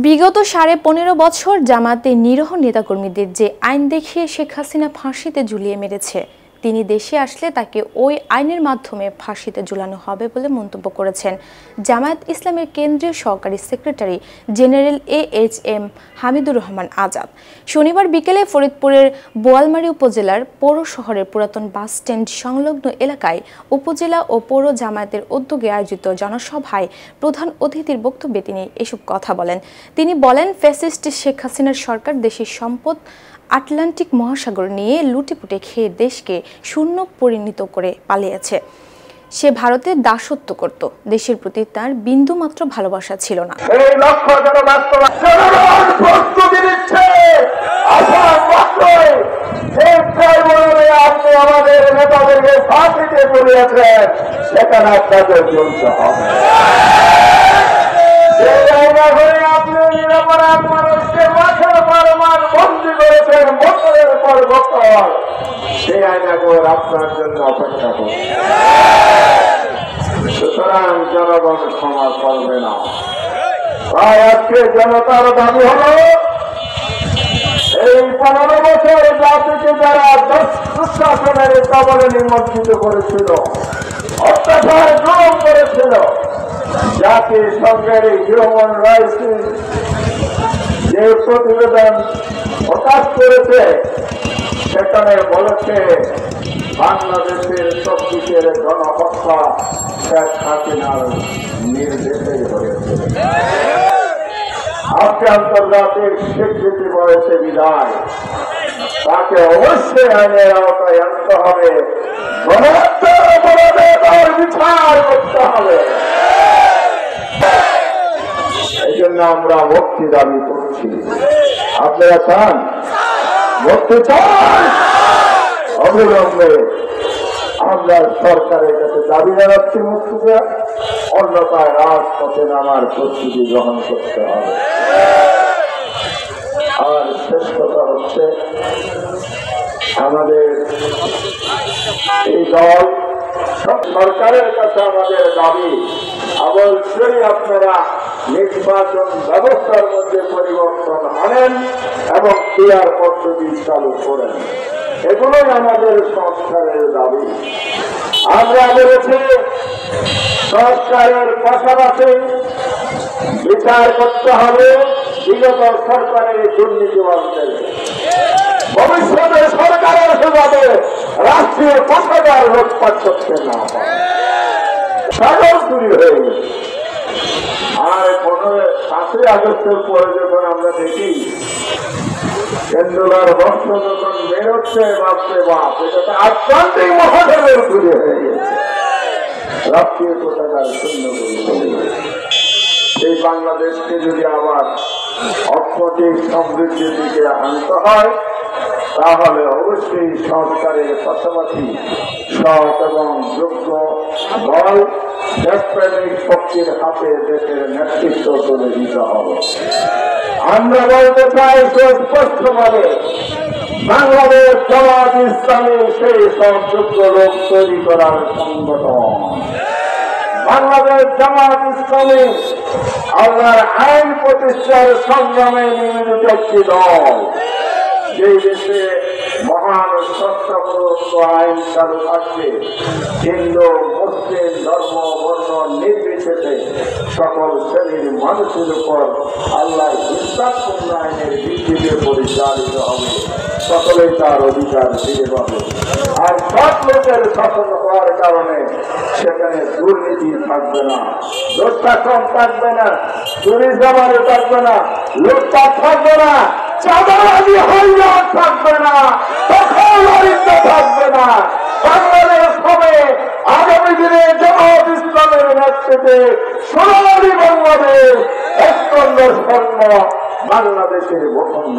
বিগত 15.5 বছর জামাতে নিরীহ নেতাকর্মীদের যে আইন দেখিয়ে শেখ হাসিনা ফাঁসিতে ঝুলিয়ে মেরেছে, তিনি দেশে আসলে তাকে ওই আইনের মাধ্যমে ফাঁসিতে ঝুলানো হবে বলে মন্তব্য করেছেন জামায়াত ইসলামের কেন্দ্রীয় সহকারী secretary general AHM Hamidur Rahman Azad. শনিবার বিকেলে ফরিদপুরের বোয়ালমারী উপজেলার পৌর শহরের পুরাতন বাস স্ট্যান্ড সংলগ্ন এলাকায় উপজেলা ও পৌর জামায়াতের উদ্যোগে আয়োজিত জনসভায় প্রধান অতিথির বক্তব্যে তিনি এসব কথা বলেন। তিনি বলেন, ফ্যাসিস্ট শেখ হাসিনার সরকার দেশের সম্পদ আটলান্টিক মহাসাগর নিয়ে লুটেপুটে খেয়ে দেশকে শূন্য পরিণত করে পালিয়েছে। সে ভারতে দাসত্ব করত, দেশের প্রতি তার বিন্দুমাত্র ভালোবাসা ছিল না। এই লক্ষ্য যেন বাস্তবায়ন প্রস্তুতি নিচ্ছে। আপনি আমাদের নেতাদেরকে ফাঁসিতে ঝুলিয়েছেন, সেখানে আপনাদের চলতে হবে। যে জায়গা করে আপনি নিরাপরাধ মানুষকে মাঠের পর মাঠ বন্দী করেছেন বছরের পর বছর, সেই আইনাগর আপনার জন্য অপেক্ষা করছে। সুতরাং জনগণ ক্ষমা করবে না। তাই আজকে জনতার দাবি হল, এই 15 বছর জাতিকে যারা দুঃশাসনের কবলে নিমজ্জিত করেছিল, অত্যাচার গ্রহণ করেছিল, জাতিসংঘের হিউম্যান রাইটস যে প্রতিবেদন প্রকাশ করেছে, সেখানে বলেছে বাংলাদেশের চব্বিশের গণহত্যা শেখ হাসিনার নির্দেশেই হয়েছে। আজকে আন্তর্জাতিক স্বীকৃতি রয়েছে বিদায়, তাকে অবশ্যই আইনের আওতায় আনতে হবে, গণহত্যার অপরাধে তার বিচার করতে হবে। এই জন্য আমরা মুক্তি দাবি করছি। আপনারা চান মুক্তি চান? অবিলম্বে আমরা সরকারের কাছে দাবি জানাচ্ছি মুক্তি দেওয়া, অন্যথায় রাজপথে নামার প্রস্তুতি গ্রহণ করতে হবে। আর শেষ কথা হচ্ছে, আমাদের এই দল সরকারের কাছে আমাদের দাবি, অবশ্যই আপনারা নির্বাচন ব্যবস্থার মধ্যে পরিবর্তন আনেন এবং ক্রিয়ার পদ্ধতি চালু করেন। এগুলোই আমাদের সংস্কারের দাবি। আমরা বলেছি, সংস্কারের পাশাপাশি বিচার করতে হবে বিগত সরকারের দুর্নীতিবাদদের। ভবিষ্যতে সরকারের সুবাদে রাষ্ট্রীয় কোষাগার লোটপাট করতে না হয়। সাগর চুরি হয়ে গেছে। আর 5ই আগস্টের পরে যখন আমরা দেখি কেন্দ্রগার বর্ষ যখন বেরোচ্ছে, ভাবছে বাপ, এটা তো আটলান্টিক মহাসাগর চুরি হয়ে গেছে, রাষ্ট্রীয় কোষাগার শূন্য করে। এই বাংলাদেশকে যদি আবার অর্থনৈতিক সমৃদ্ধির দিকে আনতে হয়, তাহলে অবশ্যই সংস্কারের পাশাপাশি সৎ এবং যোগ্য দল দেশপ্রেমিক শক্তির হাতে দেশের নেতৃত্ব তুলে দিতে হবে। আমরা বলতে চাই সুস্পষ্টভাবে, বাংলাদেশ জামায়াত ইসলামী সেই সব যোগ্য লোক তৈরি করার সংগঠন। বাংলাদেশ জামায়াত ইসলামী আল্লাহর আইন প্রতিষ্ঠার সংগ্রামে নিয়োজিত একটি দল। যে দেশে মহান স্বচ্ছপ্রদত্ত আইন চালু থাকবে, হিন্দু মুসলিম ধর্ম বর্ণ নির্বিশেষে সকল শ্রেণীর মানুষের উপর আল্লাহর ইনসাফপূর্ণ আইনের ভিত্তিতে পরিচালিত হবে, সকলেই তার অধিকার ফিরে পাবে। আর সব লোকের শাসন হওয়ার কারণে সেখানে দুর্নীতি থাকবে না, দুঃশাসন থাকবে না, চুরি চামারি থাকবে না, লুটপাট থাকবে না, চাঁদাবাজি হইয়ার থাকবে না, দখলদারিত্ব থাকবে না। বাংলাদেশ হবে আগামী দিনে জামায়াত ইসলামের নেতৃত্বে সোনালী বাংলাদেশ, এক স্বর্ণ বাংলাদেশের গঠন।